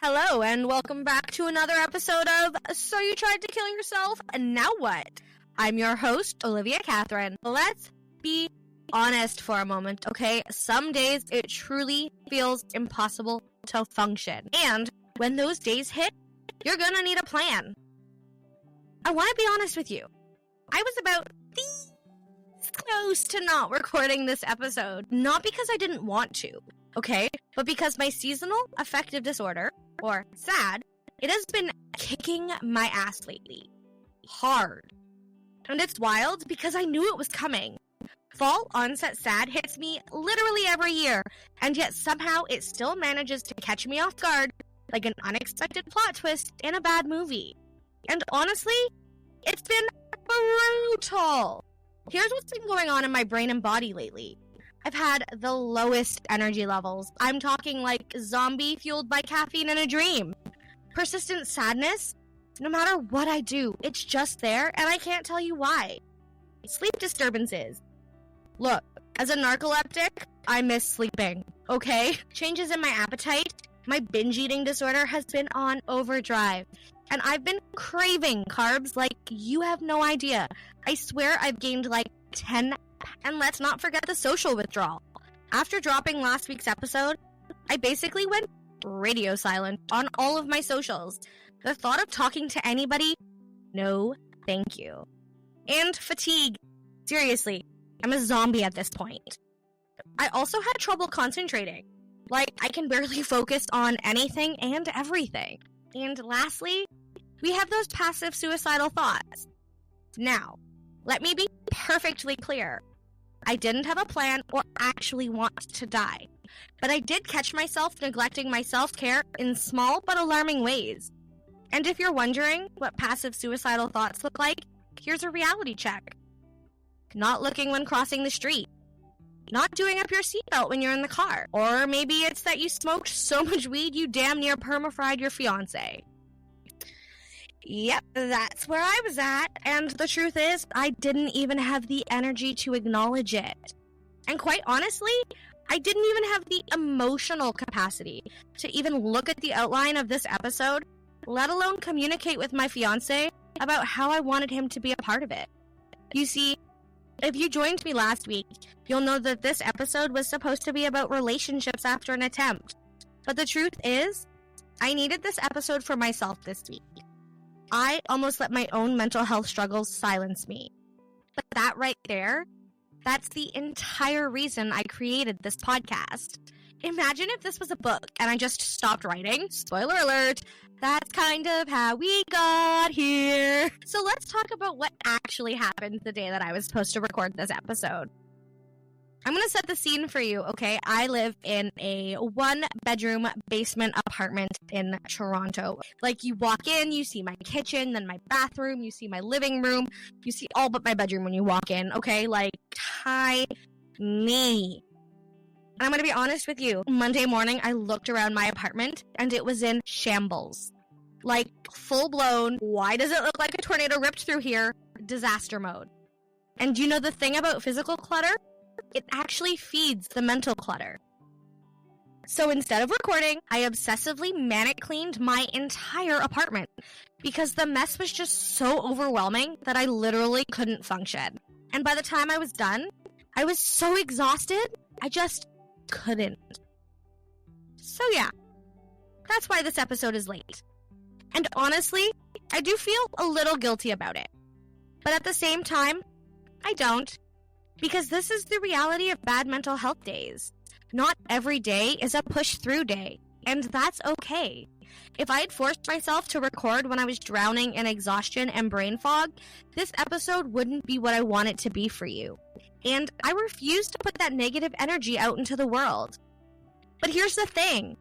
Hello, and welcome back to another episode of So You Tried to Kill Yourself, and Now What? I'm your host, Olivia Catherine. Let's be honest for a moment, okay? Some days it truly feels impossible to function. And when those days hit, you're gonna need a plan. I want to be honest with you. I was about this close to not recording this episode. Not because I didn't want to, okay? But because my seasonal affective disorder, or SAD, it has been kicking my ass lately. Hard. And it's wild because I knew it was coming. Fall onset SAD hits me literally every year, and yet somehow it still manages to catch me off guard like an unexpected plot twist in a bad movie. And honestly, it's been brutal. Here's what's been going on in my brain and body lately. I've had the lowest energy levels. I'm talking like zombie fueled by caffeine in a dream. Persistent sadness, no matter what I do, it's just there and I can't tell you why. Sleep disturbances. Look, as a narcoleptic, I miss sleeping, okay? Changes in my appetite. My binge eating disorder has been on overdrive. And I've been craving carbs like you have no idea. I swear I've gained like 10. And let's not forget the social withdrawal. After dropping last week's episode, I basically went radio silent on all of my socials. The thought of talking to anybody, no thank you. And fatigue. Seriously, I'm a zombie at this point. I also had trouble concentrating. Like, I can barely focus on anything and everything. And lastly, we have those passive suicidal thoughts. Now, let me be perfectly clear. I didn't have a plan or actually want to die, but I did catch myself neglecting my self-care in small but alarming ways. And if you're wondering what passive suicidal thoughts look like, here's a reality check. Not looking when crossing the street. Not doing up your seatbelt when you're in the car. Or maybe it's that you smoked so much weed you damn near perma-fried your fiancé. Yep, that's where I was at, and the truth is, I didn't even have the energy to acknowledge it. And quite honestly, I didn't even have the emotional capacity to even look at the outline of this episode, let alone communicate with my fiancé about how I wanted him to be a part of it. You see, if you joined me last week, you'll know that this episode was supposed to be about relationships after an attempt. But the truth is, I needed this episode for myself this week. I almost let my own mental health struggles silence me. But that right there, that's the entire reason I created this podcast. Imagine if this was a book and I just stopped writing. Spoiler alert, that's kind of how we got here. So let's talk about what actually happened the day that I was supposed to record this episode. I'm going to set the scene for you, okay? I live in a one-bedroom basement apartment in Toronto. Like, you walk in, you see my kitchen, then my bathroom, you see my living room, you see all but my bedroom when you walk in, okay? Like, tiny. And I'm going to be honest with you. Monday morning, I looked around my apartment, and it was in shambles. Like, full-blown, why does it look like a tornado ripped through here? Disaster mode. And you know the thing about physical clutter? It actually feeds the mental clutter. So instead of recording, I obsessively manic cleaned my entire apartment because the mess was just so overwhelming that I literally couldn't function. And by the time I was done, I was so exhausted, I just couldn't. So yeah, that's why this episode is late. And honestly, I do feel a little guilty about it. But at the same time, I don't. Because this is the reality of bad mental health days. Not every day is a push-through day, and that's okay. If I had forced myself to record when I was drowning in exhaustion and brain fog, this episode wouldn't be what I want it to be for you. And I refuse to put that negative energy out into the world. But here's the thing.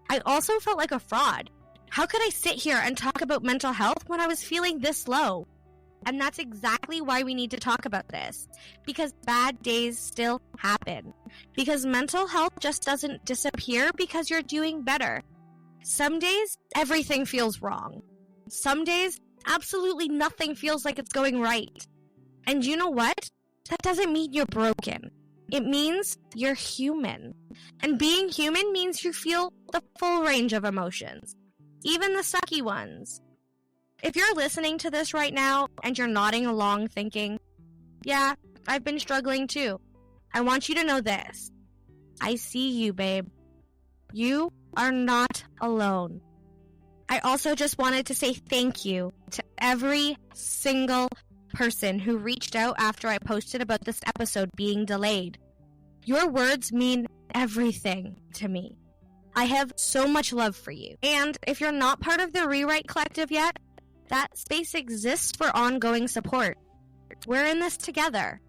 I also felt like a fraud. How could I sit here and talk about mental health when I was feeling this low? And that's exactly why we need to talk about this. Because bad days still happen. Because mental health just doesn't disappear because you're doing better. Some days, everything feels wrong. Some days, absolutely nothing feels like it's going right. And you know what? That doesn't mean you're broken. It means you're human. And being human means you feel the full range of emotions. even the sucky ones. If you're listening to this right now and you're nodding along thinking, yeah, I've been struggling too, I want you to know this. I see you, babe. You are not alone. I also just wanted to say thank you to every single person who reached out after I posted about this episode being delayed. Your words mean everything to me. I have so much love for you. And if you're not part of the Rewrite Collective yet, that space exists for ongoing support. We're in this together.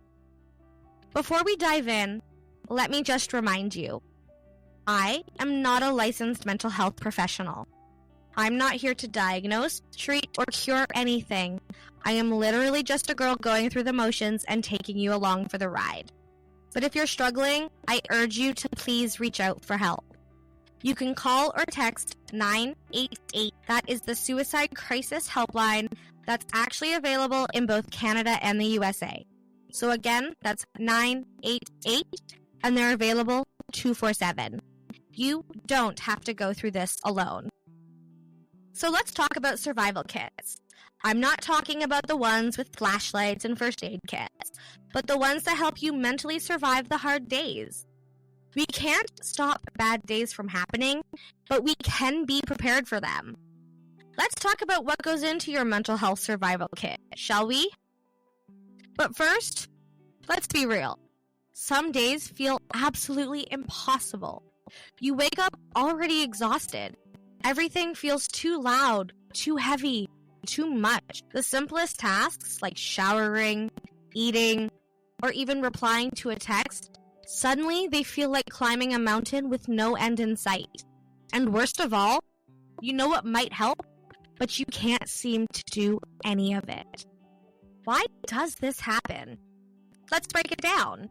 Before we dive in, let me just remind you, I am not a licensed mental health professional. I'm not here to diagnose, treat, or cure anything. I am literally just a girl going through the motions and taking you along for the ride. But if you're struggling, I urge you to please reach out for help. You can call or text 988. That is the suicide crisis helpline that's actually available in both Canada and the USA. So again, that's 988, and they're available 24/7. You don't have to go through this alone. So let's talk about survival kits. I'm not talking about the ones with flashlights and first aid kits, but the ones that help you mentally survive the hard days. We can't stop bad days from happening, but we can be prepared for them. Let's talk about what goes into your mental health survival kit, shall we? But first, let's be real. Some days feel absolutely impossible. You wake up already exhausted. Everything feels too loud, too heavy, too much. The simplest tasks like showering, eating, or even replying to a text, suddenly they feel like climbing a mountain with no end in sight. And worst of all, you know what might help, but you can't seem to do any of it. Why does this happen? Let's break it down.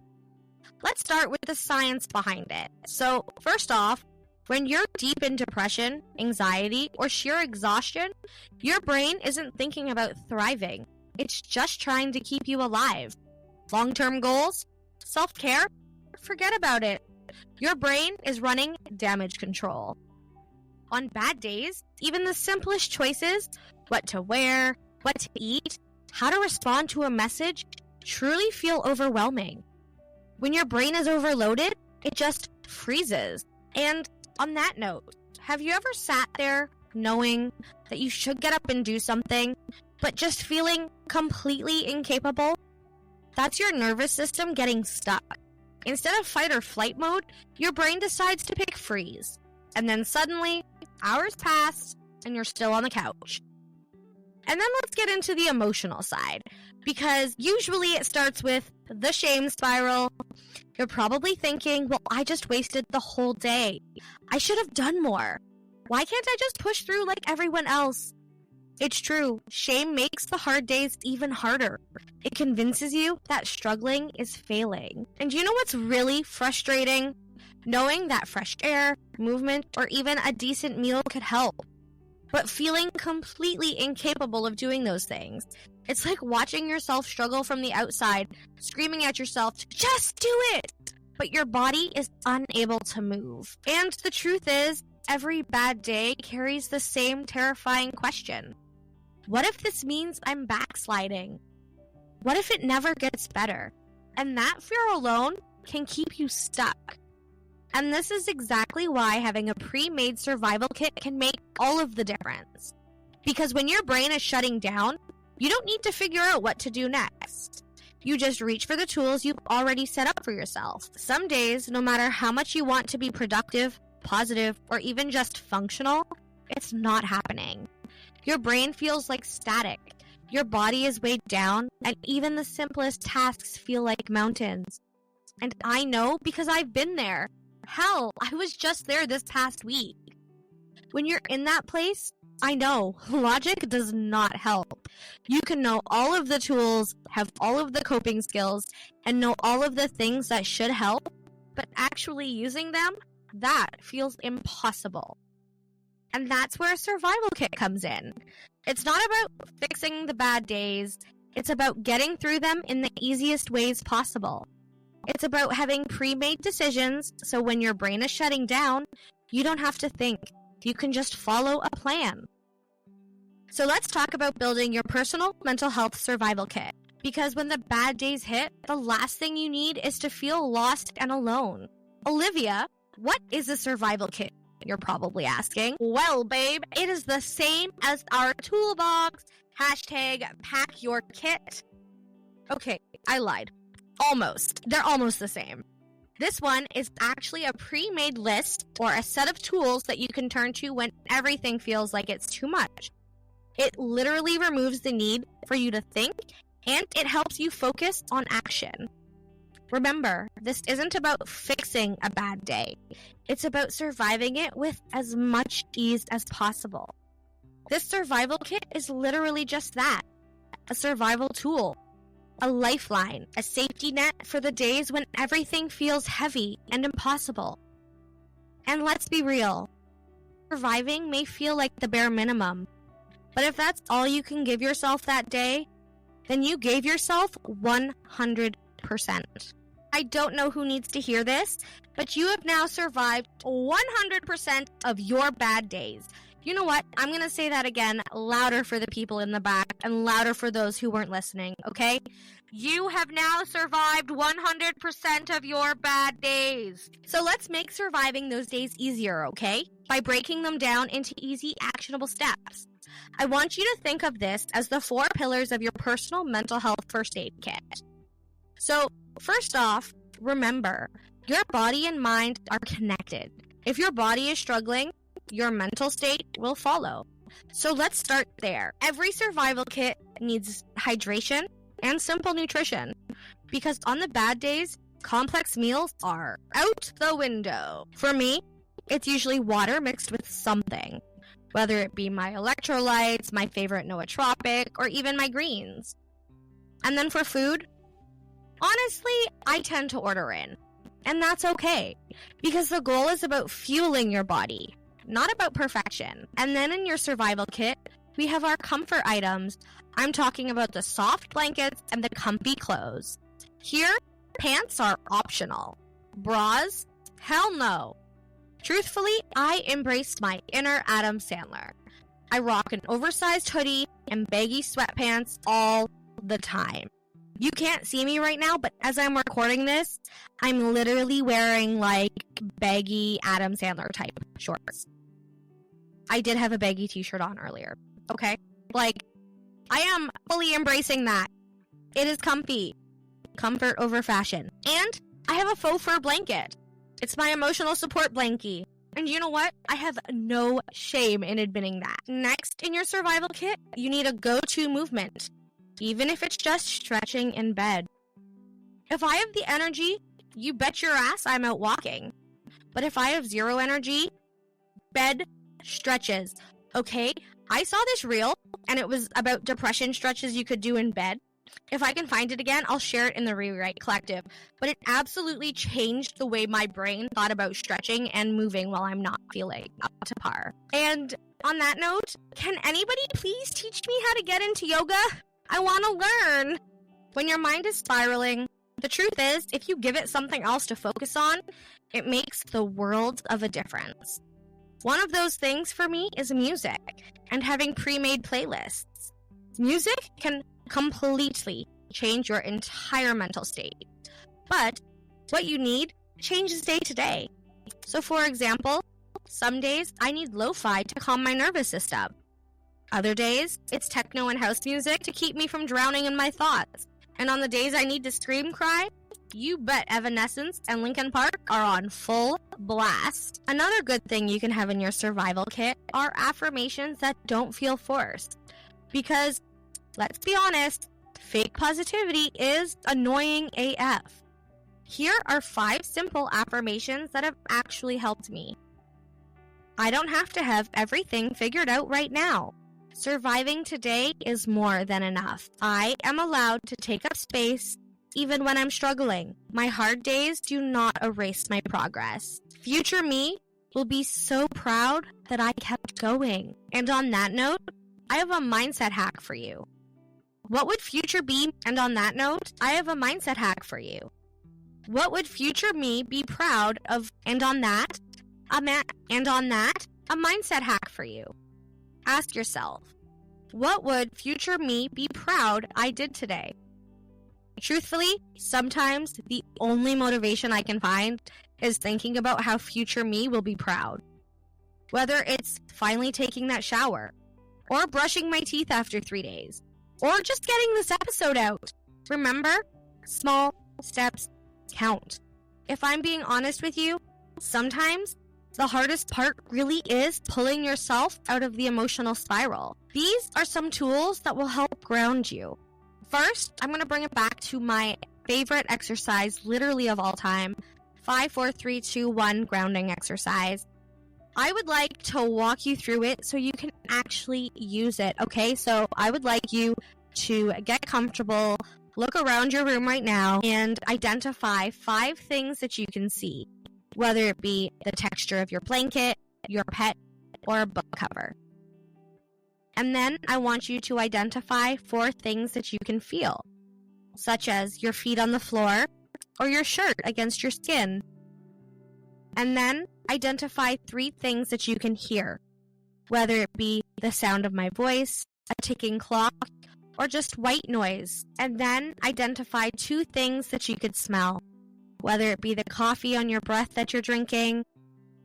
Let's start with the science behind it. So, first off, when you're deep in depression, anxiety, or sheer exhaustion, your brain isn't thinking about thriving. It's just trying to keep you alive. Long-term goals? Self-care? Forget about it. Your brain is running damage control. On bad days, even the simplest choices, what to wear, what to eat, how to respond to a message, truly feel overwhelming. When your brain is overloaded, it just freezes. And on that note, have you ever sat there knowing that you should get up and do something, but just feeling completely incapable? That's your nervous system getting stuck. Instead of fight or flight mode, your brain decides to pick freeze. And then suddenly, hours pass, and you're still on the couch. And then let's get into the emotional side, because usually it starts with the shame spiral. You're probably thinking, well, I just wasted the whole day. I should have done more. Why can't I just push through like everyone else? It's true. Shame makes the hard days even harder. It convinces you that struggling is failing. And you know what's really frustrating? Knowing that fresh air, movement, or even a decent meal could help, but feeling completely incapable of doing those things. It's like watching yourself struggle from the outside, screaming at yourself to just do it, but your body is unable to move. And the truth is, every bad day carries the same terrifying question. What if this means I'm backsliding? What if it never gets better? And that fear alone can keep you stuck. And this is exactly why having a pre-made survival kit can make all of the difference. Because when your brain is shutting down, you don't need to figure out what to do next. You just reach for the tools you've already set up for yourself. Some days, no matter how much you want to be productive, positive, or even just functional, it's not happening. Your brain feels like static. Your body is weighed down, and even the simplest tasks feel like mountains. And I know because I've been there. Hell, I was just there this past week. When you're in that place, I know, logic does not help. You can know all of the tools, have all of the coping skills, and know all of the things that should help, but actually using them, that feels impossible. And that's where a survival kit comes in. It's not about fixing the bad days, it's about getting through them in the easiest ways possible. It's about having pre-made decisions, so when your brain is shutting down, you don't have to think. You can just follow a plan. So let's talk about building your personal mental health survival kit. Because when the bad days hit, the last thing you need is to feel lost and alone. Olivia, what is a survival kit? You're probably asking. Well, babe, it is the same as our toolbox. #pack your kit. Okay, I lied. Almost. They're almost the same. This one is actually a pre-made list or a set of tools that you can turn to when everything feels like it's too much. It literally removes the need for you to think, and it helps you focus on action. Remember, this isn't about fixing a bad day. It's about surviving it with as much ease as possible. This survival kit is literally just that, a survival tool, a lifeline, a safety net for the days when everything feels heavy and impossible. And let's be real, surviving may feel like the bare minimum, but if that's all you can give yourself that day, then you gave yourself 100%. I don't know who needs to hear this, but you have now survived 100% of your bad days. You know what? I'm going to say that again, louder for the people in the back and louder for those who weren't listening, okay? You have now survived 100% of your bad days. So let's make surviving those days easier, okay? By breaking them down into easy, actionable steps. I want you to think of this as the 4 pillars of your personal mental health first aid kit. So, first off, remember, your body and mind are connected. If your body is struggling, your mental state will follow. So let's start there. Every survival kit needs hydration and simple nutrition, because on the bad days, complex meals are out the window. For me, it's usually water mixed with something, whether it be my electrolytes, my favorite nootropic, or even my greens. And then for food, honestly, I tend to order in. And that's okay, because the goal is about fueling your body, not about perfection. And then in your survival kit, we have our comfort items. I'm talking about the soft blankets and the comfy clothes. Here, pants are optional. Bras? Hell no. Truthfully, I embraced my inner Adam Sandler. I rock an oversized hoodie and baggy sweatpants all the time. You can't see me right now, but as I'm recording this, I'm literally wearing like baggy Adam Sandler type shorts. I did have a baggy t-shirt on earlier, okay? Like, I am fully embracing that. It is comfy. Comfort over fashion. And I have a faux fur blanket. It's my emotional support blankie. And you know what? I have no shame in admitting that. Next, in your survival kit, you need a go-to movement. Even if it's just stretching in bed. If I have the energy, you bet your ass I'm out walking. But if I have zero energy, bed stretches. Okay? I saw this reel, and it was about depression stretches you could do in bed. If I can find it again, I'll share it in the Rewrite Collective. But it absolutely changed the way my brain thought about stretching and moving while I'm not feeling up to par. And on that note, can anybody please teach me how to get into yoga? I want to learn. When your mind is spiraling, the truth is, if you give it something else to focus on, it makes the world of a difference. One of those things for me is music and having pre-made playlists. Music can completely change your entire mental state. But what you need changes day to day. So for example, some days I need lo-fi to calm my nervous system. Other days, it's techno and house music to keep me from drowning in my thoughts. And on the days I need to scream cry, you bet Evanescence and Linkin Park are on full blast. Another good thing you can have in your survival kit are affirmations that don't feel forced. Because, let's be honest, fake positivity is annoying AF. Here are 5 simple affirmations that have actually helped me. I don't have to have everything figured out right now. Surviving today is more than enough. I am allowed to take up space even when I'm struggling. My hard days do not erase my progress. Future me will be so proud that I kept going. And on that note, I have a mindset hack for you. What would future be? And on that note, I have a mindset hack for you. What would future me be proud of? And on that, A mindset hack for you. Ask yourself, what would future me be proud I did today? Truthfully, sometimes the only motivation I can find is thinking about how future me will be proud. Whether it's finally taking that shower, or brushing my teeth after 3 days, or just getting this episode out. Remember, small steps count. If I'm being honest with you, sometimes the hardest part really is pulling yourself out of the emotional spiral. These are some tools that will help ground you. First, I'm going to bring it back to my favorite exercise, literally of all time, 5, 4, 3, 2, 1 grounding exercise. I would like to walk you through it so you can actually use it, okay? So I would like you to get comfortable, look around your room right now, and identify 5 things that you can see, whether it be the texture of your blanket, your pet, or a book cover. And then I want you to identify 4 things that you can feel, such as your feet on the floor or your shirt against your skin. And then identify 3 things that you can hear, whether it be the sound of my voice, a ticking clock, or just white noise. And then identify 2 things that you could smell, whether it be the coffee on your breath that you're drinking,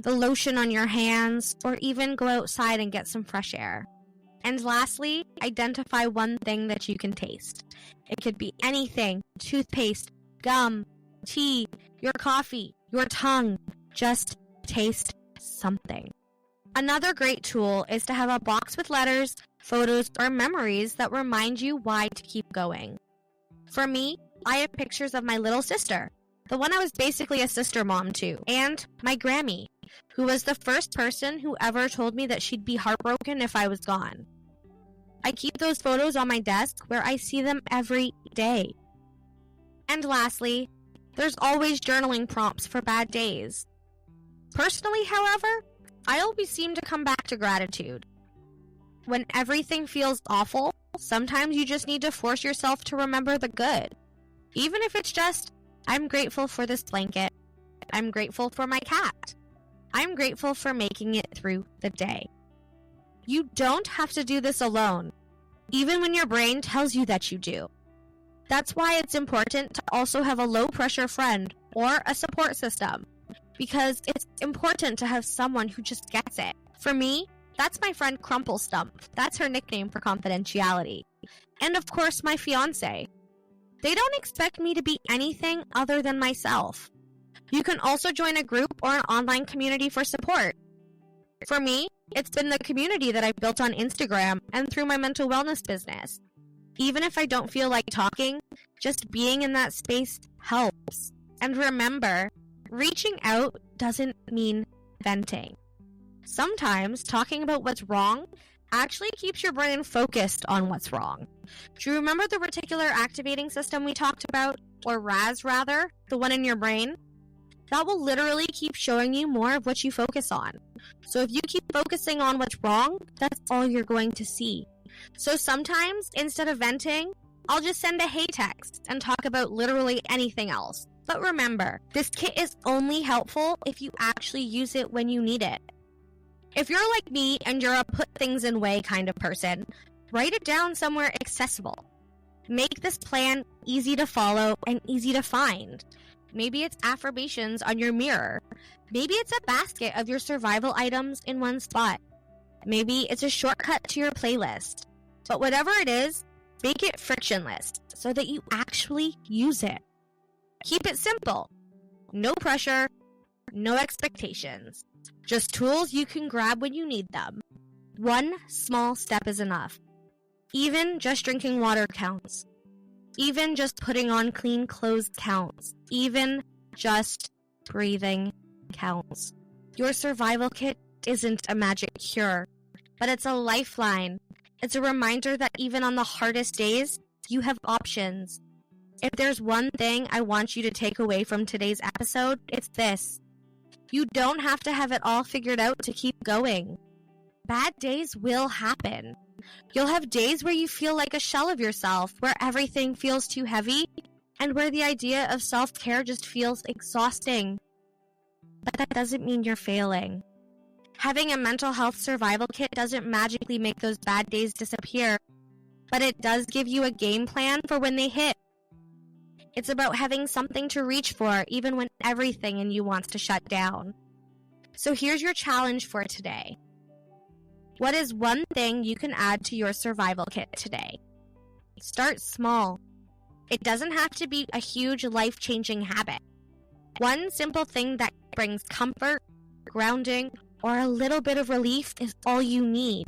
the lotion on your hands, or even go outside and get some fresh air. And lastly, identify 1 thing that you can taste. It could be anything: toothpaste, gum, tea, your coffee, your tongue. Just taste something. Another great tool is to have a box with letters, photos, or memories that remind you why to keep going. For me, I have pictures of my little sister, the one I was basically a sister mom to, and my Grammy, who was the first person who ever told me that she'd be heartbroken if I was gone. I keep those photos on my desk where I see them every day. And lastly, there's always journaling prompts for bad days. Personally, however, I always seem to come back to gratitude. When everything feels awful, sometimes you just need to force yourself to remember the good. Even if it's just, I'm grateful for this blanket. I'm grateful for my cat. I'm grateful for making it through the day. You don't have to do this alone, even when your brain tells you that you do. That's why it's important to also have a low-pressure friend or a support system, because it's important to have someone who just gets it. For me, that's my friend Crumple Stump. That's her nickname for confidentiality. And of course, my fiancé. They don't expect me to be anything other than myself. You can also join a group or an online community for support. For me, it's been the community that I've built on Instagram and through my mental wellness business. Even if I don't feel like talking, just being in that space helps. And remember, reaching out doesn't mean venting. Sometimes talking about what's wrong actually keeps your brain focused on what's wrong. Do you remember the reticular activating system we talked about, or RAS rather, the one in your brain? That will literally keep showing you more of what you focus on. So if you keep focusing on what's wrong, that's all you're going to see. So sometimes, instead of venting, I'll just send a hey text and talk about literally anything else. But remember, this kit is only helpful if you actually use it when you need it. If you're like me and you're a put things in way kind of person, write it down somewhere accessible. Make this plan easy to follow and easy to find. Maybe it's affirmations on your mirror. Maybe it's a basket of your survival items in one spot. Maybe it's a shortcut to your playlist. But whatever it is, make it frictionless so that you actually use it. Keep it simple. No pressure, no expectations. Just tools you can grab when you need them. One small step is enough. Even just drinking water counts. Even just putting on clean clothes counts. Even just breathing counts. Your survival kit isn't a magic cure, but it's a lifeline. It's a reminder that even on the hardest days, you have options. If there's one thing I want you to take away from today's episode, it's this. You don't have to have it all figured out to keep going. Bad days will happen. You'll have days where you feel like a shell of yourself, where everything feels too heavy, and where the idea of self-care just feels exhausting. But that doesn't mean you're failing. Having a mental health survival kit doesn't magically make those bad days disappear, but it does give you a game plan for when they hit. It's about having something to reach for even when everything in you wants to shut down. So here's your challenge for today. What is one thing you can add to your survival kit today? Start small. It doesn't have to be a huge life-changing habit. One simple thing that brings comfort, grounding, or a little bit of relief is all you need.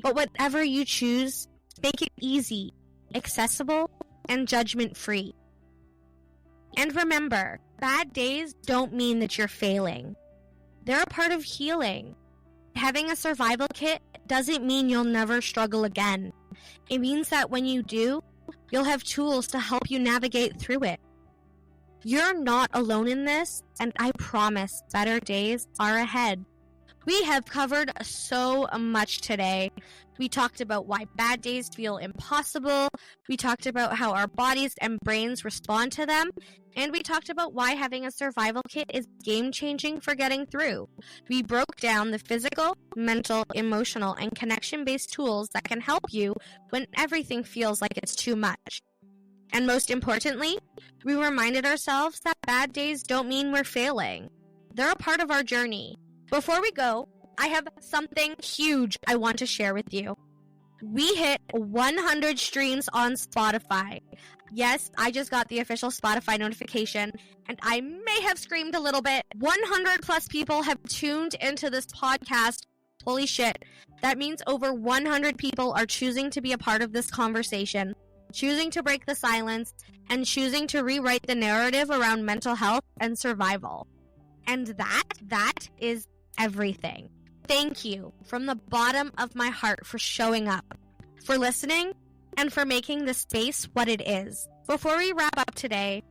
But whatever you choose, make it easy, accessible, and judgment-free. And remember, bad days don't mean that you're failing. They're a part of healing. Having a survival kit doesn't mean you'll never struggle again. It means that when you do, you'll have tools to help you navigate through it. You're not alone in this, and I promise better days are ahead. We have covered so much today. We talked about why bad days feel impossible. We talked about how our bodies and brains respond to them. And we talked about why having a survival kit is game-changing for getting through. We broke down the physical, mental, emotional, and connection-based tools that can help you when everything feels like it's too much. And most importantly, we reminded ourselves that bad days don't mean we're failing. They're a part of our journey. Before we go, I have something huge I want to share with you. We hit 100 streams on Spotify. Yes, I just got the official Spotify notification, and I may have screamed a little bit. 100 plus people have tuned into this podcast. Holy shit. That means over 100 people are choosing to be a part of this conversation, choosing to break the silence, and choosing to rewrite the narrative around mental health and survival. And that is everything. Thank you from the bottom of my heart for showing up, for listening, and for making this space what it is. Before we wrap up today,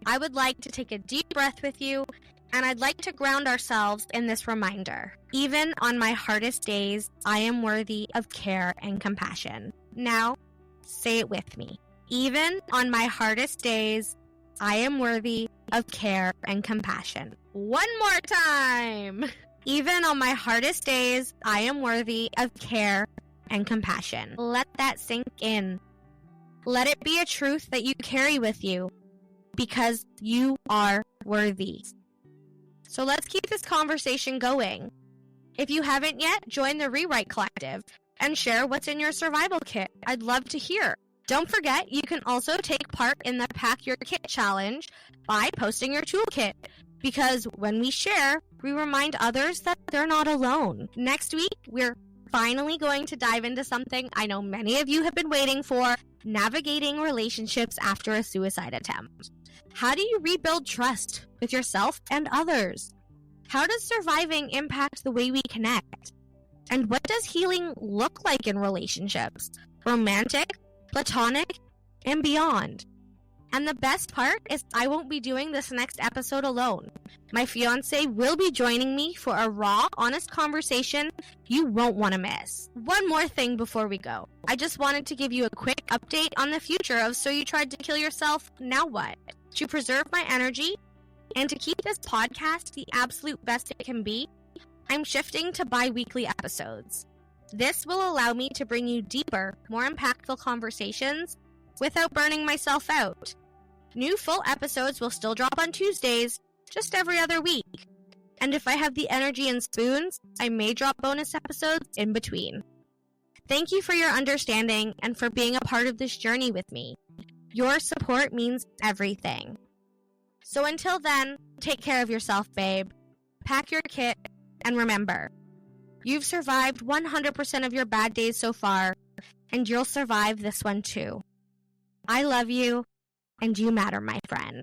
I would like to take a deep breath with you, and I'd like to ground ourselves in this reminder. Even on my hardest days, I am worthy of care and compassion. Now, say it with me. Even on my hardest days, I am worthy of care and compassion. One more time! Even on my hardest days, I am worthy of care and compassion. Let that sink in. Let it be a truth that you carry with you, because you are worthy. So let's keep this conversation going. If you haven't yet, join the Rewrite Collective and share what's in your survival kit. I'd love to hear. Don't forget, you can also take part in the Pack Your Kit Challenge by posting your toolkit, because when we share, we remind others that they're not alone. Next week, we're finally going to dive into something I know many of you have been waiting for: navigating relationships after a suicide attempt. How do you rebuild trust with yourself and others? How does surviving impact the way we connect? And what does healing look like in relationships? Romantic, platonic, and beyond. And the best part is I won't be doing this next episode alone. My fiance will be joining me for a raw, honest conversation you won't want to miss. One more thing before we go. I just wanted to give you a quick update on the future of So You Tried to Kill Yourself, Now What? To preserve my energy and to keep this podcast the absolute best it can be, I'm shifting to bi-weekly episodes. This will allow me to bring you deeper, more impactful conversations without burning myself out. New full episodes will still drop on Tuesdays, just every other week. And if I have the energy and spoons, I may drop bonus episodes in between. Thank you for your understanding and for being a part of this journey with me. Your support means everything. So until then, take care of yourself, babe. Pack your kit, and remember, you've survived 100% of your bad days so far, and you'll survive this one too. I love you, and you matter, my friend.